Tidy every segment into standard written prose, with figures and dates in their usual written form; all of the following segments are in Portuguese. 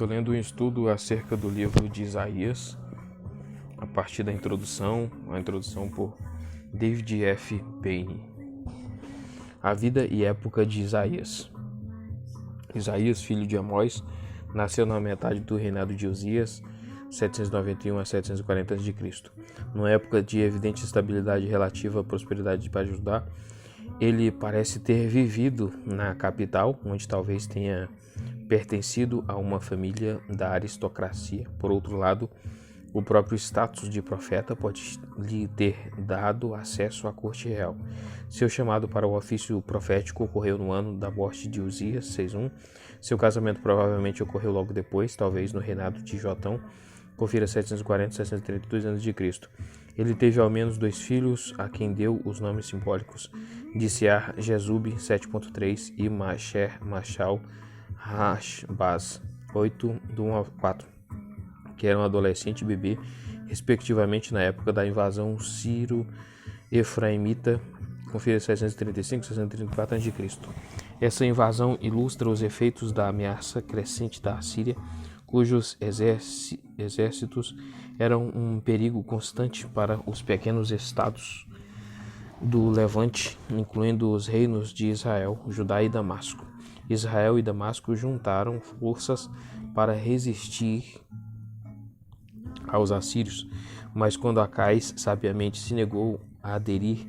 Estou lendo um estudo acerca do livro de Isaías, a partir da introdução, a introdução por David F. Payne. A vida e época de Isaías. Isaías, filho de Amós, nasceu na metade do reinado de Uzias, 791 a 740 a.C. Numa época de evidente estabilidade relativa à prosperidade para Judá, ele parece ter vivido na capital, onde talvez tenha pertencido a uma família da aristocracia. Por outro lado, o próprio status de profeta pode lhe ter dado acesso à corte real. Seu chamado para o ofício profético ocorreu no ano da morte de Uzias, 6:1. Seu casamento provavelmente ocorreu logo depois, talvez no reinado de Jotão, confira 740 a 732 a.C. Ele teve ao menos 2 filhos, a quem deu os nomes simbólicos de Sear, Jezub, 7.3, e Masher, Machal, Hashbaz, 8, do 1 ao 4, que eram adolescente e bebê, respectivamente na época da invasão Ciro-Efraimita, confira 735 e 734 a.C. Essa invasão ilustra os efeitos da ameaça crescente da Assíria, cujos exércitos eram um perigo constante para os pequenos estados do Levante, incluindo os reinos de Israel, Judá e Damasco. Israel e Damasco juntaram forças para resistir aos assírios, mas quando Acais sabiamente se negou a aderir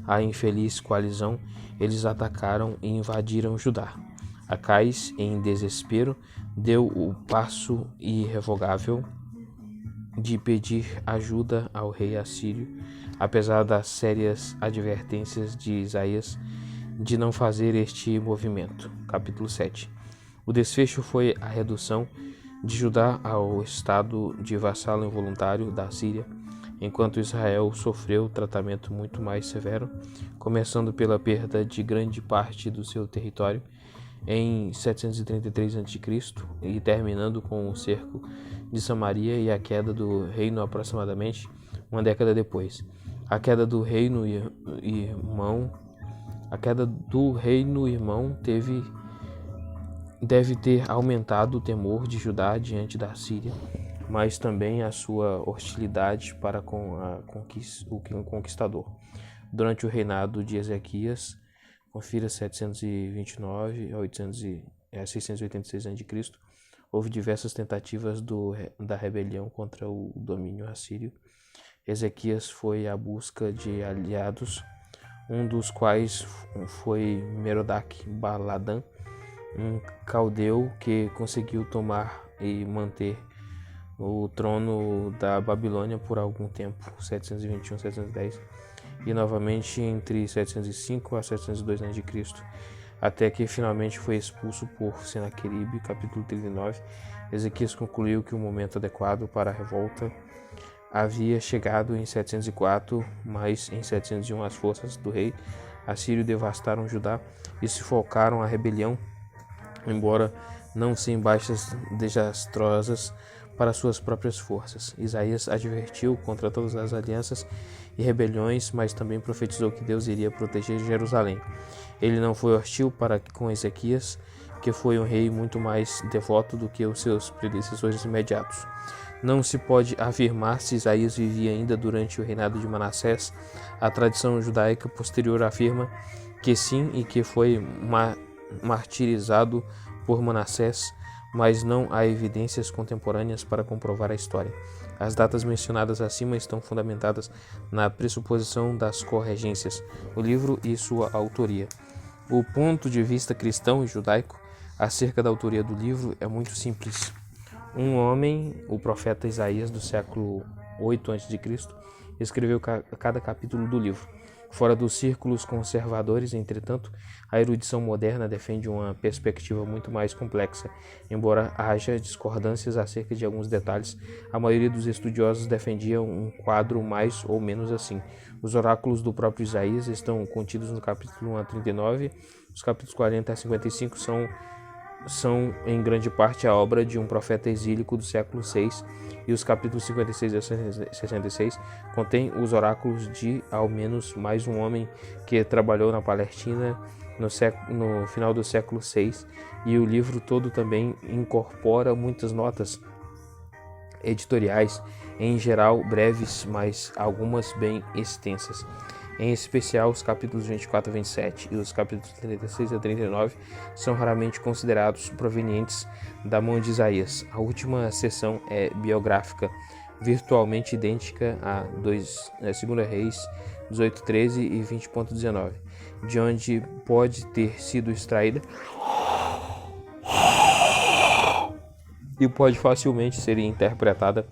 à infeliz coalizão, eles atacaram e invadiram Judá. Acais, em desespero, deu o passo irrevogável de pedir ajuda ao rei assírio, apesar das sérias advertências de Isaías de não fazer este movimento. Capítulo 7. O desfecho foi a redução de Judá ao estado de vassalo involuntário da Síria, enquanto Israel sofreu tratamento muito mais severo, começando pela perda de grande parte do seu território em 733 a.C. e terminando com o cerco de Samaria e a queda do reino aproximadamente uma década depois. A queda do reino irmão deve ter aumentado o temor de Judá diante da Síria, mas também a sua hostilidade para com o conquistador. Durante o reinado de Ezequias, confira 729 a 686 a.C., houve diversas tentativas da rebelião contra o domínio assírio. Ezequias foi à busca de aliados, um dos quais foi Merodach-Baladan, um caldeu que conseguiu tomar e manter o trono da Babilônia por algum tempo, 721 a 710, e novamente entre 705 a 702 a.C., até que finalmente foi expulso por Senaqueribe, capítulo 39. Ezequias concluiu que o momento adequado para a revolta havia chegado em 704, mas em 701 as forças do rei assírio devastaram Judá e se focaram à rebelião, embora não sem baixas desastrosas para suas próprias forças. Isaías advertiu contra todas as alianças e rebeliões, mas também profetizou que Deus iria proteger Jerusalém. Ele não foi hostil para com Ezequias, que foi um rei muito mais devoto do que os seus predecessores imediatos. Não se pode afirmar se Isaías vivia ainda durante o reinado de Manassés. A tradição judaica posterior afirma que sim e que foi martirizado por Manassés, mas não há evidências contemporâneas para comprovar a história. As datas mencionadas acima estão fundamentadas na pressuposição das corregências, o livro e sua autoria. O ponto de vista cristão e judaico acerca da autoria do livro é muito simples. Um homem, o profeta Isaías, do século 8 a.C., escreveu cada capítulo do livro. Fora dos círculos conservadores, entretanto, a erudição moderna defende uma perspectiva muito mais complexa. Embora haja discordâncias acerca de alguns detalhes, a maioria dos estudiosos defendia um quadro mais ou menos assim. Os oráculos do próprio Isaías estão contidos no capítulo 1 a 39, os capítulos 40 a 55 são são em grande parte a obra de um profeta exílico do século VI, e os capítulos 56 a 66 contêm os oráculos de ao menos mais um homem que trabalhou na Palestina no final do século VI, e o livro todo também incorpora muitas notas editoriais, em geral breves, mas algumas bem extensas. Em especial, os capítulos 24 a 27 e os capítulos 36 a 39 são raramente considerados provenientes da mão de Isaías. A última seção é biográfica, virtualmente idêntica a 2 Reis 18:13 e 20:19, de onde pode ter sido extraída e pode facilmente ser interpretada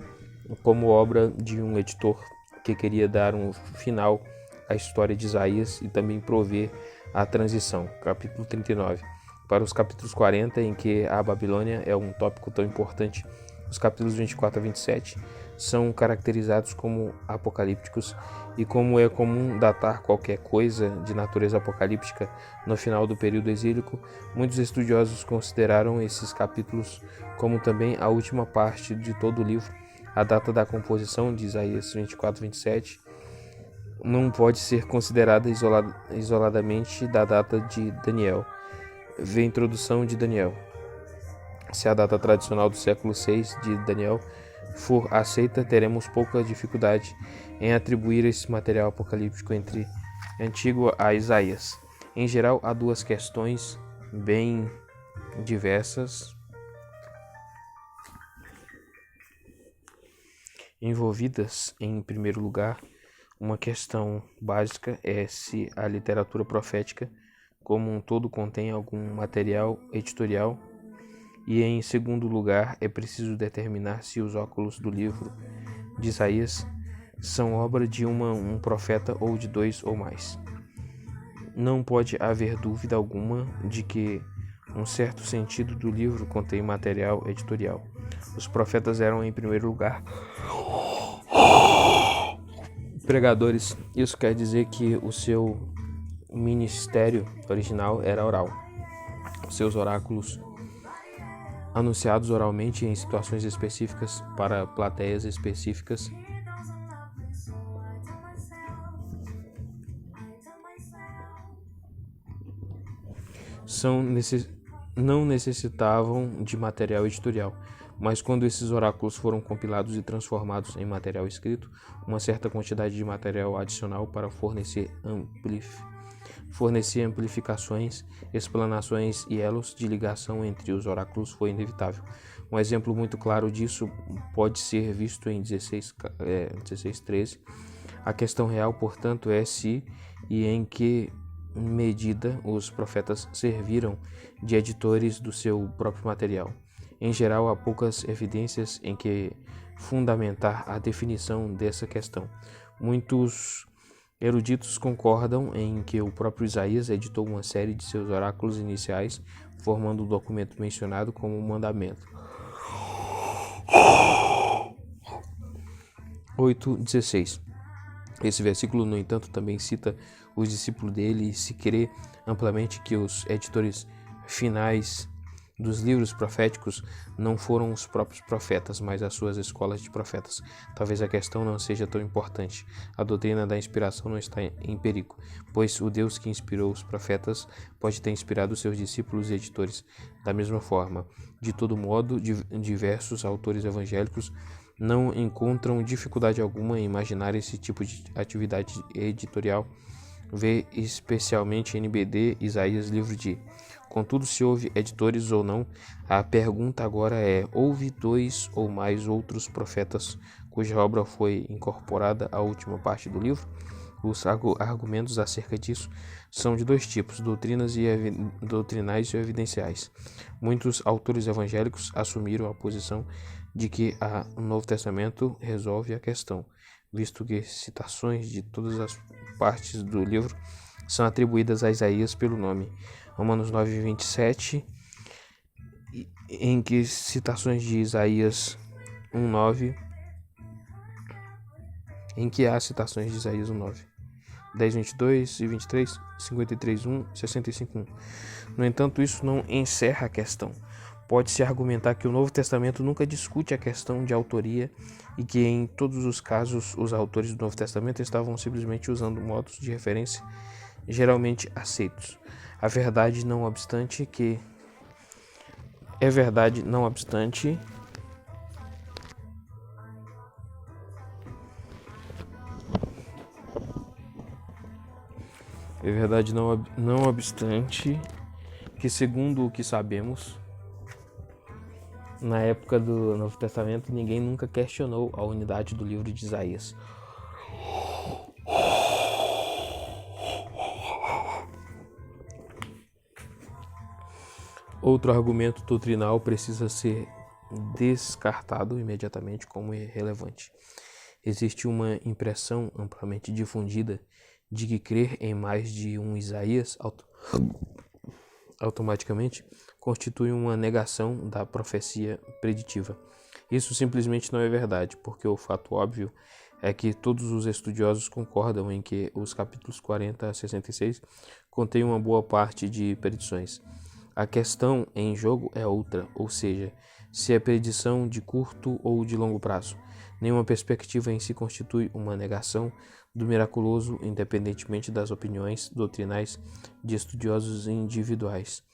como obra de um editor que queria dar um final à história de Isaías e também prover a transição. Capítulo 39. Para os capítulos 40, em que a Babilônia é um tópico tão importante, os capítulos 24 a 27 são caracterizados como apocalípticos, e como é comum datar qualquer coisa de natureza apocalíptica no final do período exílico, muitos estudiosos consideraram esses capítulos como também a última parte de todo o livro. A data da composição de Isaías 24 a 27 não pode ser considerada isoladamente da data de Daniel. Vê a introdução de Daniel. Se a data tradicional do século VI de Daniel for aceita, teremos pouca dificuldade em atribuir esse material apocalíptico entre Antigo a Isaías. Em geral, há duas questões bem diversas envolvidas. Em primeiro lugar, uma questão básica é se a literatura profética como um todo contém algum material editorial, e em segundo lugar é preciso determinar se os óculos do livro de Isaías são obra de um profeta ou de dois ou mais. Não pode haver dúvida alguma de que um certo sentido do livro contém material editorial. Os profetas eram, em primeiro lugar, pregadores. Isso quer dizer que o seu ministério original era oral. Seus oráculos, anunciados oralmente em situações específicas para plateias específicas, não necessitavam de material editorial. Mas quando esses oráculos foram compilados e transformados em material escrito, uma certa quantidade de material adicional para fornecer amplificações, explanações e elos de ligação entre os oráculos foi inevitável. Um exemplo muito claro disso pode ser visto em 16:13. A questão real, portanto, é se e em que medida os profetas serviram de editores do seu próprio material. Em geral, há poucas evidências em que fundamentar a definição dessa questão. Muitos eruditos concordam em que o próprio Isaías editou uma série de seus oráculos iniciais, formando o documento mencionado como um mandamento. 8:16. Esse versículo, no entanto, também cita os discípulos dele, e se crê amplamente que os editores finais dos livros proféticos não foram os próprios profetas, mas as suas escolas de profetas. Talvez a questão não seja tão importante. A doutrina da inspiração não está em perigo, pois o Deus que inspirou os profetas pode ter inspirado seus discípulos e editores da mesma forma. De todo modo, diversos autores evangélicos não encontram dificuldade alguma em imaginar esse tipo de atividade editorial. Vê especialmente NBD, Isaías, livro de. Contudo, se houve editores ou não, a pergunta agora é: houve dois ou mais outros profetas cuja obra foi incorporada à última parte do livro? Os argumentos acerca disso são de dois tipos: doutrinais e evidenciais. Muitos autores evangélicos assumiram a posição de que o Novo Testamento resolve a questão, visto que citações de todas as partes do livro são atribuídas a Isaías pelo nome. Romanos 9:27, em que citações de Isaías 1:9, em que há citações de Isaías 1:9. 10, 22 e 23, 53, 1, 65, 1. No entanto, isso não encerra a questão. Pode-se argumentar que o Novo Testamento nunca discute a questão de autoria e que, em todos os casos, os autores do Novo Testamento estavam simplesmente usando modos de referência geralmente aceitos. É verdade, não obstante, que segundo o que sabemos, na época do Novo Testamento, ninguém nunca questionou a unidade do livro de Isaías. Outro argumento doutrinal precisa ser descartado imediatamente como irrelevante. Existe uma impressão amplamente difundida de que crer em mais de um Isaías automaticamente constitui uma negação da profecia preditiva. Isso simplesmente não é verdade, porque o fato óbvio é que todos os estudiosos concordam em que os capítulos 40 a 66 contêm uma boa parte de predições. A questão em jogo é outra, ou seja, se é predição de curto ou de longo prazo. Nenhuma perspectiva em si constitui uma negação do miraculoso, independentemente das opiniões doutrinais de estudiosos individuais.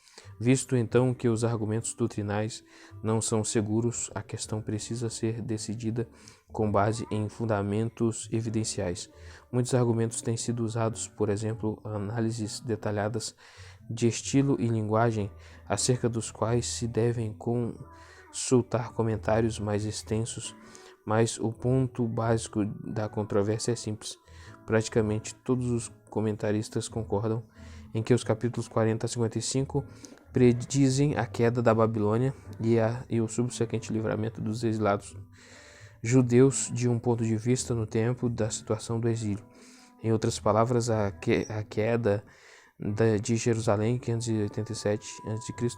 Visto então que os argumentos doutrinais não são seguros, a questão precisa ser decidida com base em fundamentos evidenciais. Muitos argumentos têm sido usados, por exemplo, análises detalhadas de estilo e linguagem, acerca dos quais se devem consultar comentários mais extensos, mas o ponto básico da controvérsia é simples. Praticamente todos os comentaristas concordam em que os capítulos 40 a 55 predizem a queda da Babilônia e o subsequente livramento dos exilados judeus de um ponto de vista no tempo da situação do exílio. Em outras palavras, a queda de Jerusalém, 587 a.C.,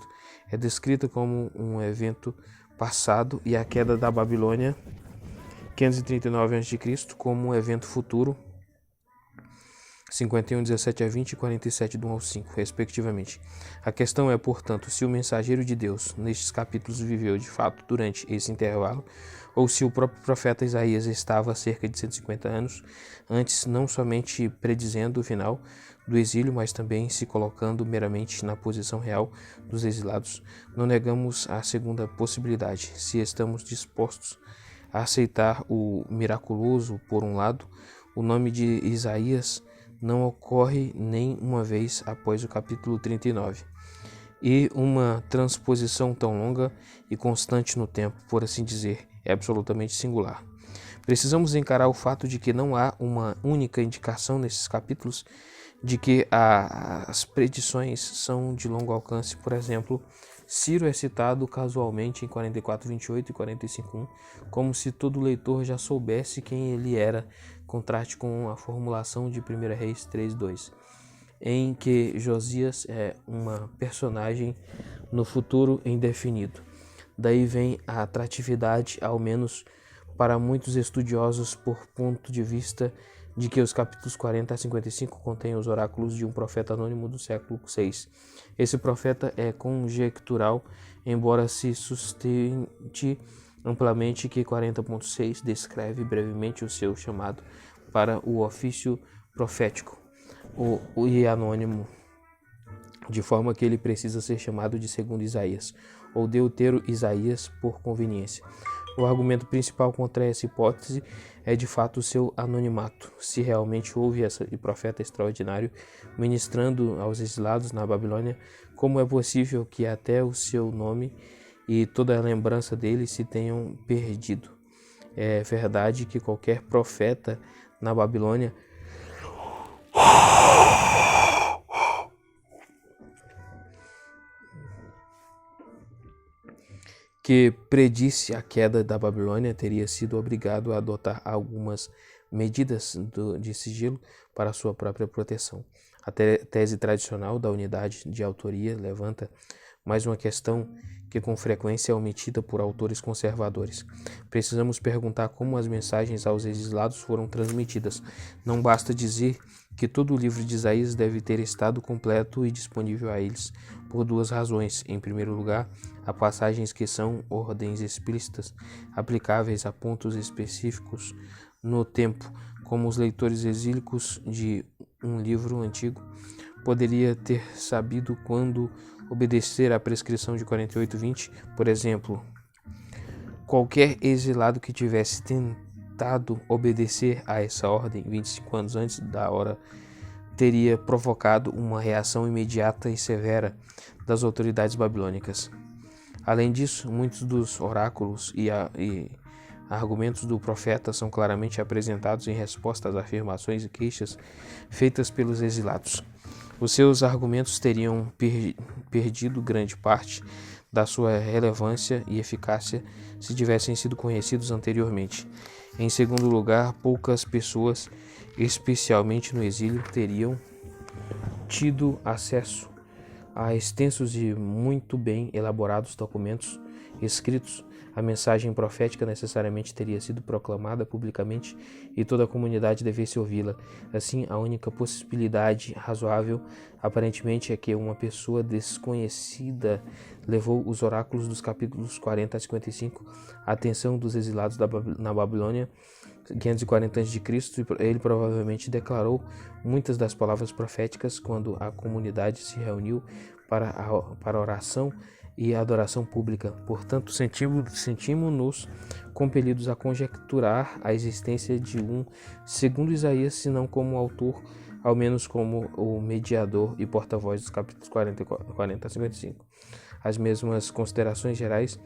é descrita como um evento passado e a queda da Babilônia, 539 a.C., como um evento futuro, 51, 17 a 20 e 47, do 1 ao 5, respectivamente. A questão é, portanto, se o mensageiro de Deus, nestes capítulos, viveu de fato durante esse intervalo, ou se o próprio profeta Isaías estava há cerca de 150 anos antes, não somente predizendo o final do exílio, mas também se colocando meramente na posição real dos exilados. Não negamos a segunda possibilidade, se estamos dispostos a aceitar o miraculoso por um lado. O nome de Isaías não ocorre nem uma vez após o capítulo 39. E uma transposição tão longa e constante no tempo, por assim dizer, é absolutamente singular. Precisamos encarar o fato de que não há uma única indicação nesses capítulos de que as predições são de longo alcance. Por exemplo, Ciro é citado casualmente em 44:28 e 45:1, como se todo leitor já soubesse quem ele era, contraste com a formulação de 1 Reis 3:2, em que Josias é uma personagem no futuro indefinido. Daí vem a atratividade, ao menos para muitos estudiosos, por ponto de vista de que os capítulos 40 a 55 contêm os oráculos de um profeta anônimo do século VI. Esse profeta é conjectural, embora se sustente amplamente que 40.6 descreve brevemente o seu chamado para o ofício profético e anônimo, de forma que ele precisa ser chamado de segundo Isaías, ou deutero Isaías por conveniência. O argumento principal contra essa hipótese é de fato o seu anonimato. Se realmente houve esse profeta extraordinário ministrando aos exilados na Babilônia, como é possível que até o seu nome e toda a lembrança dele se tenham perdido? É verdade que qualquer profeta na Babilônia que predisse a queda da Babilônia teria sido obrigado a adotar algumas medidas de sigilo para sua própria proteção. A tese tradicional da unidade de autoria levanta mais uma questão que com frequência é omitida por autores conservadores. Precisamos perguntar como as mensagens aos exilados foram transmitidas. Não basta dizer que todo o livro de Isaías deve ter estado completo e disponível a eles, por duas razões. Em primeiro lugar, há passagens que são ordens explícitas, aplicáveis a pontos específicos no tempo, como os leitores exílicos de um livro antigo poderia ter sabido quando obedecer à prescrição de 48:20, por exemplo. Qualquer exilado que tivesse tentado obedecer a essa ordem 25 anos antes da hora teria provocado uma reação imediata e severa das autoridades babilônicas. Além disso, muitos dos oráculos e argumentos do profeta são claramente apresentados em resposta às afirmações e queixas feitas pelos exilados. Os seus argumentos teriam perdido grande parte da sua relevância e eficácia se tivessem sido conhecidos anteriormente. Em segundo lugar, poucas pessoas, especialmente no exílio, teriam tido acesso a extensos e muito bem elaborados documentos escritos. A mensagem profética necessariamente teria sido proclamada publicamente e toda a comunidade devesse ouvi-la. Assim, a única possibilidade razoável, aparentemente, é que uma pessoa desconhecida levou os oráculos dos capítulos 40 a 55 à atenção dos exilados na Babilônia, 540 a.C., e ele provavelmente declarou muitas das palavras proféticas quando a comunidade se reuniu para oração e adoração pública. Portanto, sentimos-nos compelidos a conjecturar a existência de um segundo Isaías, se não como autor, ao menos como o mediador e porta-voz dos capítulos 40 a 55. As mesmas considerações gerais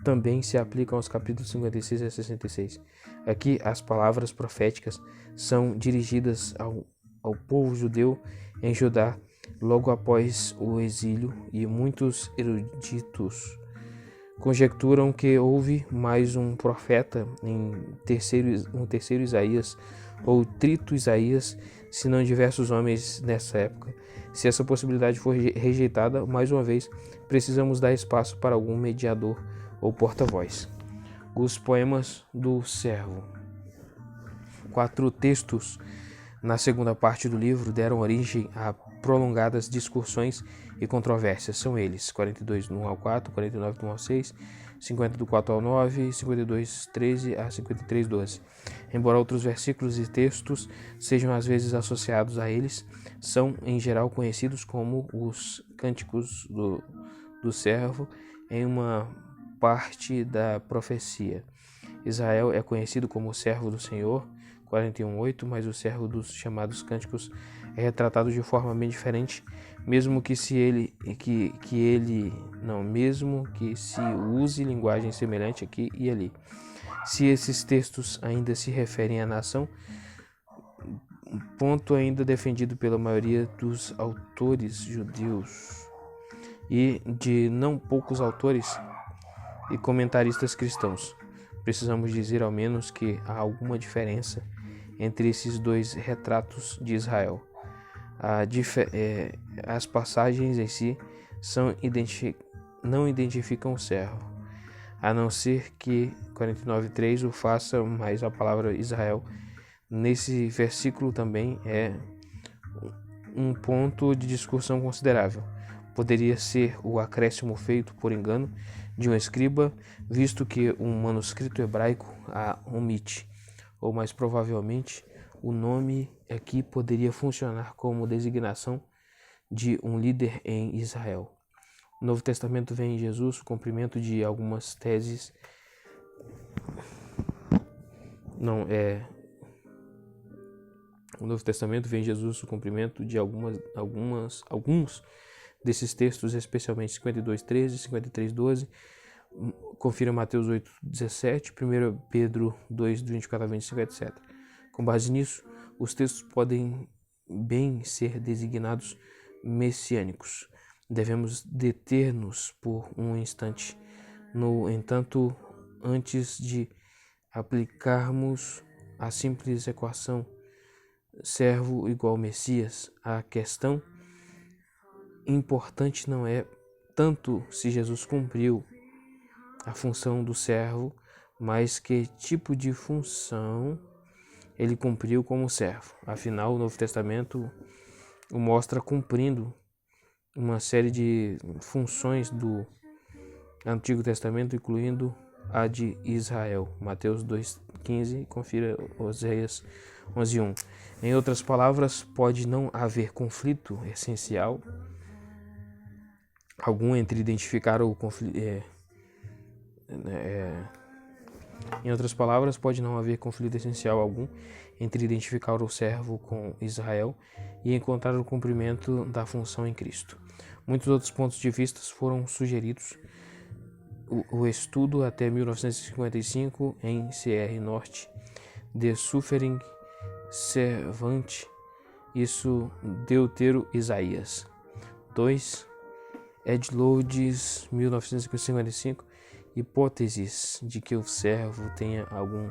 também se aplicam aos capítulos 56 a 66. Aqui, as palavras proféticas são dirigidas ao povo judeu em Judá, logo após o exílio, e muitos eruditos conjecturam que houve mais um profeta um terceiro Isaías ou trito Isaías, se não diversos homens nessa época. Se essa possibilidade for rejeitada, mais uma vez, precisamos dar espaço para algum mediador ou porta-voz. Os poemas do servo. 4 textos na segunda parte do livro deram origem a prolongadas discussões e controvérsias. São eles: 42 do 1 ao 4, 49 do 1 ao 6, 50 do 4 ao 9, 52 13 a 53 12. Embora outros versículos e textos sejam às vezes associados a eles, são em geral conhecidos como os cânticos do servo em uma parte da profecia. Israel é conhecido como o servo do Senhor, 41:8, mas o servo dos chamados cânticos é retratado de forma bem diferente, mesmo que se use linguagem semelhante aqui e ali. Se esses textos ainda se referem à nação, ponto ainda defendido pela maioria dos autores judeus e de não poucos autores e comentaristas cristãos, precisamos dizer ao menos que há alguma diferença entre esses dois retratos de Israel. As passagens em si não identificam o servo, a não ser que 49:3 o faça, mas a palavra Israel nesse versículo também é um ponto de discussão considerável. Poderia ser o acréscimo feito por engano de um escriba, visto que um manuscrito hebraico a omite, ou mais provavelmente o nome aqui poderia funcionar como designação de um líder em Israel. O Novo Testamento vê em Jesus o cumprimento de algumas teses. O Novo Testamento vê em Jesus o cumprimento de alguns desses textos, especialmente 52:13, 53:12. Confira Mateus 8:17, 1 Pedro 2:24 a 25, etc. Com base nisso, os textos podem bem ser designados messiânicos. Devemos deter-nos por um instante, no entanto, antes de aplicarmos a simples equação servo igual Messias. A questão importante não é tanto se Jesus cumpriu a função do servo, mas que tipo de função ele cumpriu como servo. Afinal, o Novo Testamento o mostra cumprindo uma série de funções do Antigo Testamento, incluindo a de Israel. Mateus 2,15, confira Oséias 11:1. Em outras palavras, pode não haver conflito essencial algum entre identificar o conflito. Em outras palavras, pode não haver conflito essencial algum entre identificar o servo com Israel e encontrar o cumprimento da função em Cristo. Muitos outros pontos de vista foram sugeridos. O estudo até 1955 em C.R. Norte, de Suffering Servant, isso Deutero Isaías. 2. Ed Loads, 1955, hipóteses de que o servo tenha algum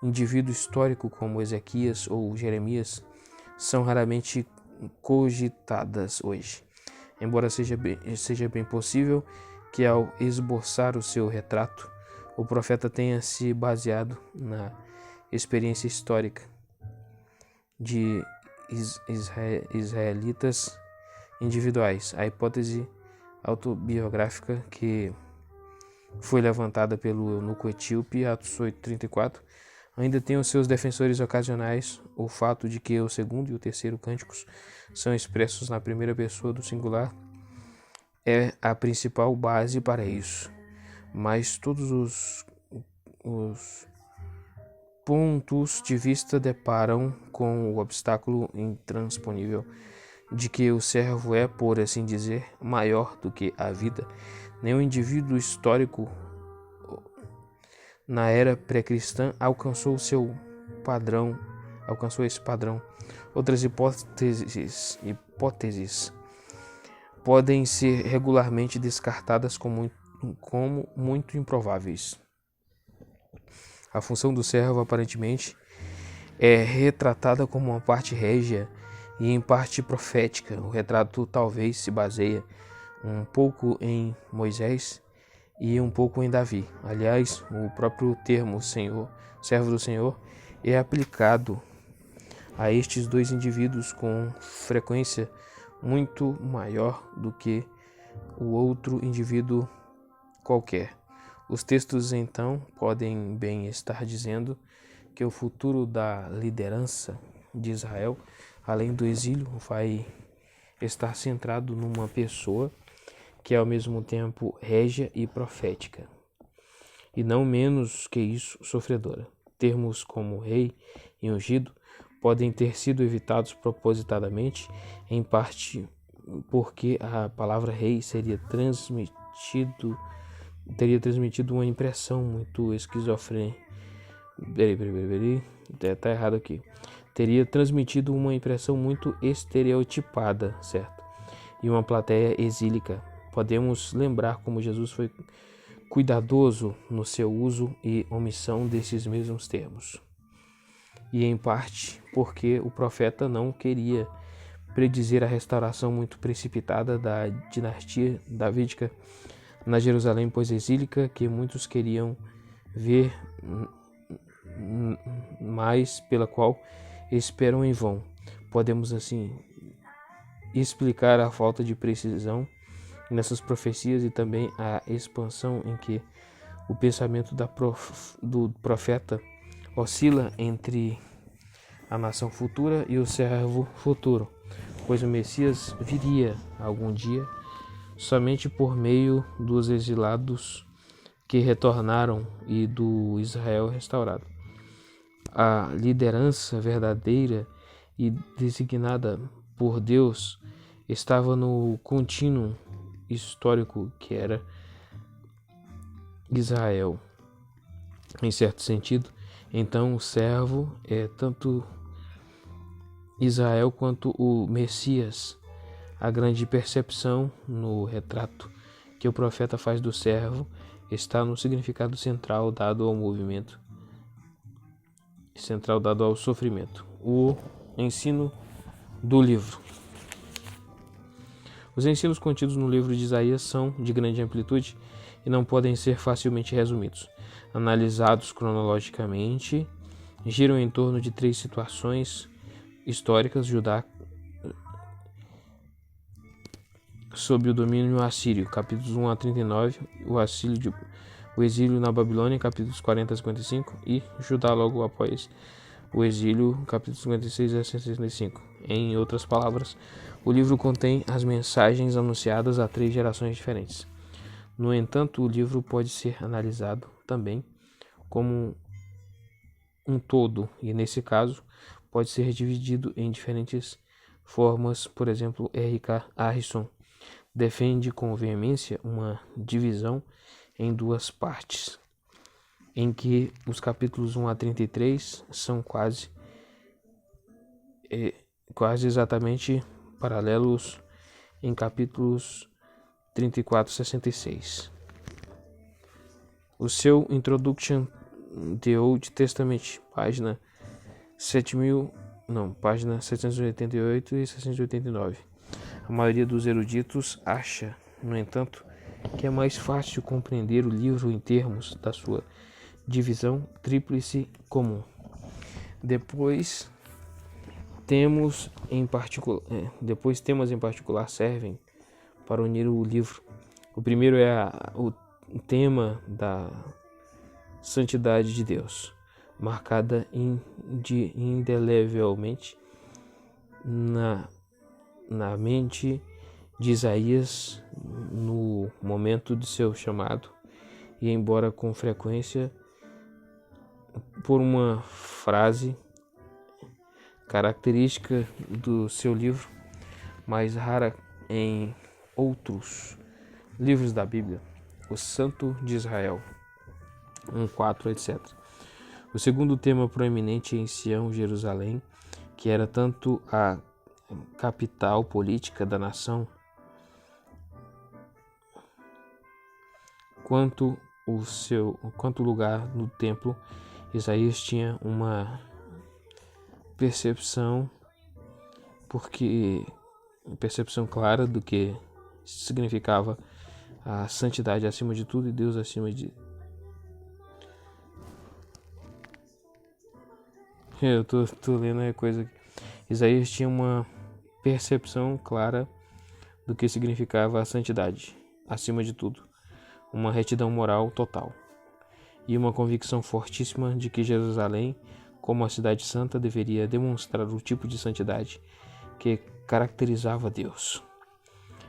indivíduo histórico como Ezequias ou Jeremias são raramente cogitadas hoje, embora seja bem possível que ao esboçar o seu retrato, o profeta tenha se baseado na experiência histórica de israelitas individuais. A hipótese autobiográfica que foi levantada pelo eunuco etíope, Atos 8:34, ainda tem os seus defensores ocasionais. O fato de que o segundo e o terceiro cânticos são expressos na primeira pessoa do singular é a principal base para isso. Mas todos os pontos de vista deparam com o obstáculo intransponível de que o servo é, por assim dizer, maior do que a vida. Nenhum indivíduo histórico na era pré-cristã alcançou esse padrão. Outras hipóteses podem ser regularmente descartadas como muito improváveis. A função do servo, aparentemente, é retratada como uma parte régia e em parte profética. O retrato talvez se baseia um pouco em Moisés e um pouco em Davi. Aliás, o próprio termo servo do Senhor, é aplicado a estes dois indivíduos com frequência muito maior do que o outro indivíduo qualquer. Os textos, então, podem bem estar dizendo que o futuro da liderança de Israel, além do exílio, vai estar centrado numa pessoa que é ao mesmo tempo régia e profética, e não menos que isso, sofredora. Termos como rei e ungido podem ter sido evitados propositadamente, em parte porque a palavra rei teria transmitido uma impressão muito esquizofrênica. Tá errado aqui. Teria transmitido uma impressão muito estereotipada, certo? E uma plateia exílica. Podemos lembrar como Jesus foi cuidadoso no seu uso e omissão desses mesmos termos. E em parte porque o profeta não queria predizer a restauração muito precipitada da dinastia davídica na Jerusalém pós-exílica, que muitos queriam ver, mas pela qual esperam em vão. Podemos assim explicar a falta de precisão nessas profecias e também a expansão em que o pensamento do profeta oscila entre a nação futura e o servo futuro, pois o Messias viria algum dia somente por meio dos exilados que retornaram e do Israel restaurado. A liderança verdadeira e designada por Deus estava no contínuo histórico que era Israel. Em certo sentido, então o servo é tanto Israel quanto o Messias. A grande percepção no retrato que o profeta faz do servo está no significado central dado ao movimento, central dado ao sofrimento. O ensino do livro. Os ensinos contidos no livro de Isaías são de grande amplitude e não podem ser facilmente resumidos. Analisados cronologicamente, giram em torno de 3 situações históricas: Judá sob o domínio assírio, capítulos 1 a 39, o exílio na Babilônia, capítulos 40 a 55, e Judá logo após o exílio, capítulos 56 a 65. Em outras palavras, o livro contém as mensagens anunciadas a 3 gerações diferentes. No entanto, o livro pode ser analisado também como um todo, e nesse caso pode ser dividido em diferentes formas. Por exemplo, R.K. Harrison defende com veemência uma divisão em 2 partes, em que os capítulos 1 a 33 são quase exatamente paralelos em capítulos 34 a 66. O seu Introduction the Old Testament, página 788 e 689. A maioria dos eruditos acha, no entanto, que é mais fácil compreender o livro em termos da sua divisão tríplice comum. Depois, temas em particular servem para unir o livro. O primeiro é o tema da santidade de Deus, marcada indelevelmente na mente de Isaías no momento de seu chamado, e embora com frequência por uma frase característica do seu livro, mais rara em outros livros da Bíblia, o Santo de Israel, 1:4, etc. O segundo tema proeminente em Sião, Jerusalém, que era tanto a capital política da nação quanto o lugar no templo. Isaías tinha uma percepção clara do que significava a santidade acima de tudo e Deus acima de... Eu tô lendo a coisa. Isaías tinha uma percepção clara do que significava a santidade acima de tudo, uma retidão moral total, e uma convicção fortíssima de que Jerusalém, como a cidade santa, deveria demonstrar o tipo de santidade que caracterizava Deus.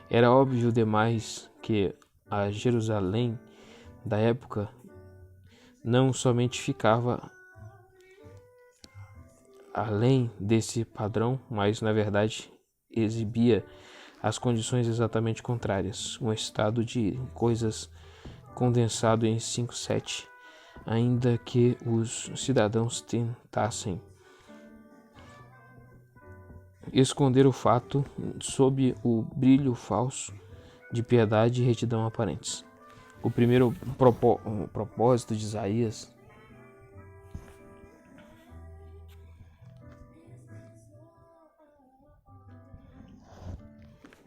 Era óbvio demais que a Jerusalém da época não somente ficava além desse padrão, mas na verdade exibia as condições exatamente contrárias, um estado de coisas condensado em 5:7, ainda que os cidadãos tentassem esconder o fato sob o brilho falso de piedade e retidão aparentes. O primeiro propósito de Isaías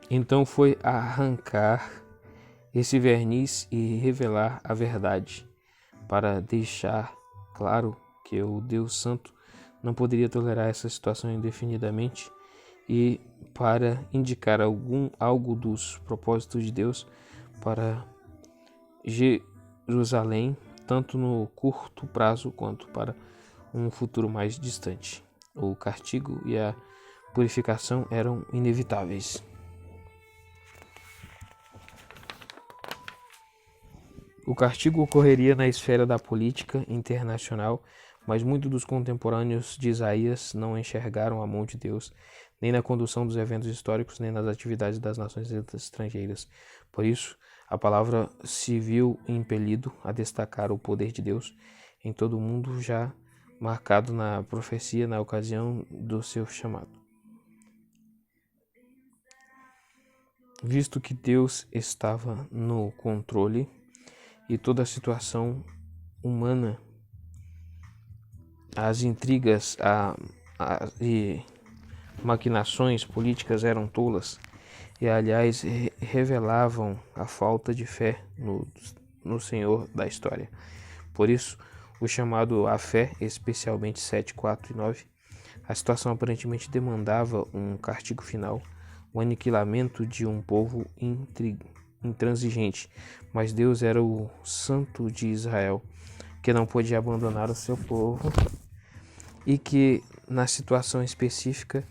então foi arrancar esse verniz e revelar a verdade, para deixar claro que o Deus Santo não poderia tolerar essa situação indefinidamente, e para indicar algo dos propósitos de Deus para Jerusalém, tanto no curto prazo quanto para um futuro mais distante. O castigo e a purificação eram inevitáveis. O castigo ocorreria na esfera da política internacional, mas muitos dos contemporâneos de Isaías não enxergaram a mão de Deus, nem na condução dos eventos históricos, nem nas atividades das nações estrangeiras. Por isso, a palavra se viu impelido a destacar o poder de Deus em todo o mundo, já marcado na profecia na ocasião do seu chamado. Visto que Deus estava no controle e toda a situação humana, as intrigas e maquinações políticas eram tolas e, aliás, revelavam a falta de fé no Senhor da história. Por isso, o chamado à fé, especialmente 7, 4 e 9. A situação aparentemente demandava um castigo final, o aniquilamento de um povo intransigente, mas Deus era o Santo de Israel, que não podia abandonar o seu povo e que, na situação específica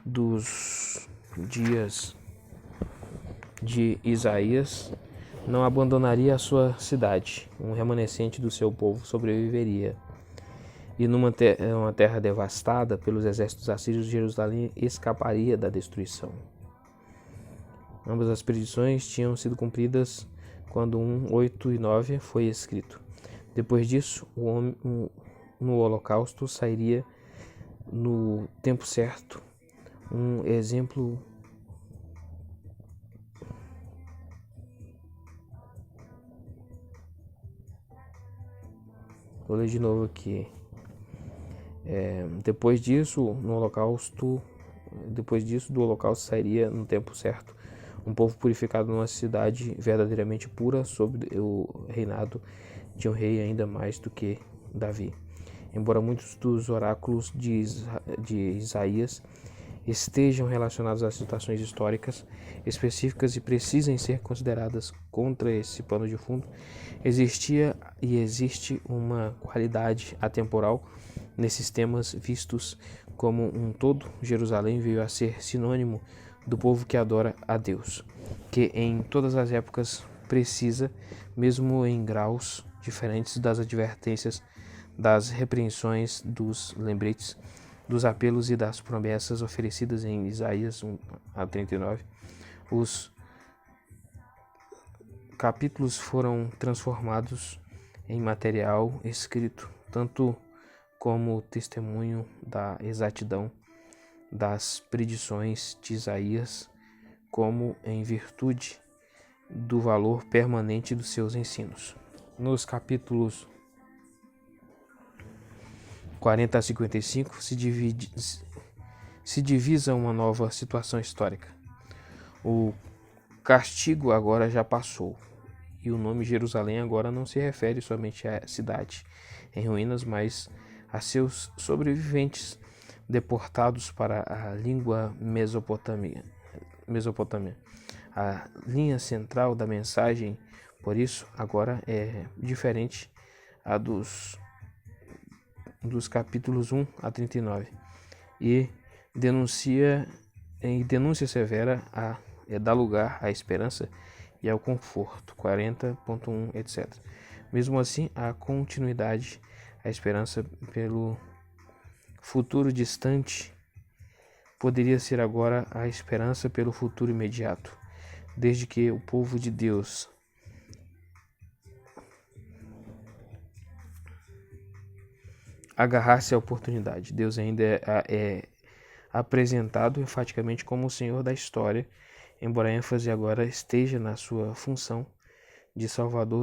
dos dias de Isaías, não abandonaria a sua cidade. Um remanescente do seu povo sobreviveria. E numa terra devastada pelos exércitos assírios, Jerusalém escaparia da destruição. Ambas as predições tinham sido cumpridas quando 1, 8 e 9 foi escrito. Depois disso, o homem no holocausto sairia no tempo certo. Um exemplo vou ler de novo aqui. Depois disso, do holocausto sairia no tempo certo um povo purificado numa cidade verdadeiramente pura sob o reinado de um rei ainda mais do que Davi. Embora muitos dos oráculos de Isaías estejam relacionados a situações históricas específicas e precisem ser consideradas contra esse pano de fundo, existia e existe uma qualidade atemporal nesses temas vistos como um todo. Jerusalém veio a ser sinônimo do povo que adora a Deus, que em todas as épocas precisa, mesmo em graus diferentes, das advertências, das repreensões, dos lembretes, dos apelos e das promessas oferecidas em Isaías 1 a 39. Os capítulos foram transformados em material escrito, tanto como testemunho da exatidão das predições de Isaías, como em virtude do valor permanente dos seus ensinos. Nos capítulos 40 a 55 se divisa uma nova situação histórica. O castigo agora já passou, e o nome Jerusalém agora não se refere somente à cidade em ruínas, mas a seus sobreviventes deportados para a língua Mesopotâmia. A linha central da mensagem, por isso, agora é diferente a dos capítulos 1 a 39 e denúncia severa dá lugar à esperança e ao conforto, 40.1, etc. Mesmo assim, a continuidade, a esperança pelo futuro distante poderia ser agora a esperança pelo futuro imediato, desde que o povo de Deus agarrar-se à oportunidade. Deus ainda é apresentado enfaticamente como o Senhor da história, embora a ênfase agora esteja na sua função de Salvador